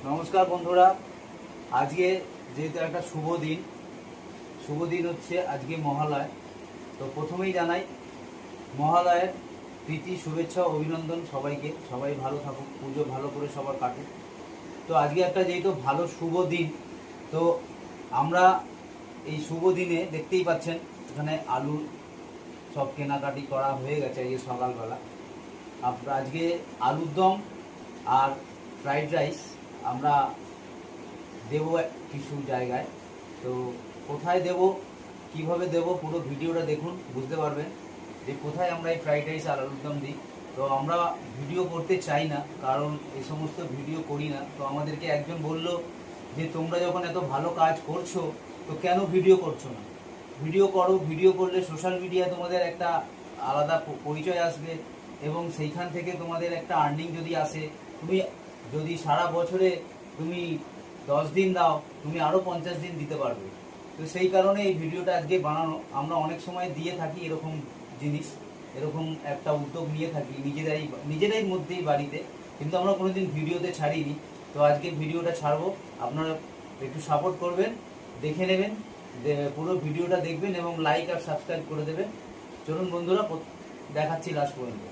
নমস্কার বন্ধুরা, আজকে যেহেতু একটা শুভ দিন হচ্ছে আজকে মহালয়। তো প্রথমেই জানাই মহালয়ের প্রীতি, শুভেচ্ছা, অভিনন্দন সবাইকে। সবাই ভালো থাকুক, পুজো ভালো করে সবার কাটুক। তো আজকে একটা যেহেতু ভালো শুভ দিন, তো আমরা এই শুভ দিনে দেখতেই পাচ্ছেন এখানে আলু সব কেনাকাটি করা হয়ে গেছে এই সকালবেলা। আমরা আজকে আলুর দম আর ফ্রাইড রাইস আমরা দেবো কিছু জায়গায়। তো কোথায় দেব, কিভাবে দেব, পুরো ভিডিওটা দেখুন, বুঝতে পারবেন যে কোথায় আমরা এই ফ্রাইড রাইস আর আলুর দম দিই। তো আমরা ভিডিও করতে চাই না, কারণ এই সমস্ত ভিডিও করি না। তো আমাদেরকে একজন বলল যে তোমরা যখন এত ভালো কাজ করছো তো কেন ভিডিও করছো না? ভিডিও করো, ভিডিও করলে সোশ্যাল মিডিয়ায় তোমাদের একটা আলাদা পরিচয় আসবে এবং সেইখান থেকে তোমাদের একটা আর্নিং যদি আসে, তুমি যদি সারা বছরে তুমি 10 দিন দাও, তুমি আরও 50 দিন দিতে পারবে। তো সেই কারণে এই ভিডিওটা আজকে বানানো। আমরা অনেক সময় দিয়ে থাকি এরকম জিনিস, এরকম একটা উদ্যোগ নিয়ে থাকি নিজেরাই মধ্যেই বাড়িতে, কিন্তু আমরা কোনোদিন ভিডিওতে ছাড়িনি। তো আজকে ভিডিওটা ছাড়বো, আপনারা একটু সাপোর্ট করবেন, দেখে নেবেন, পুরো ভিডিওটা দেখবেন এবং লাইক আর সাবস্ক্রাইব করে দেবেন। চলুন বন্ধুরা, দেখাচ্ছি লাস্ট পর্যন্ত।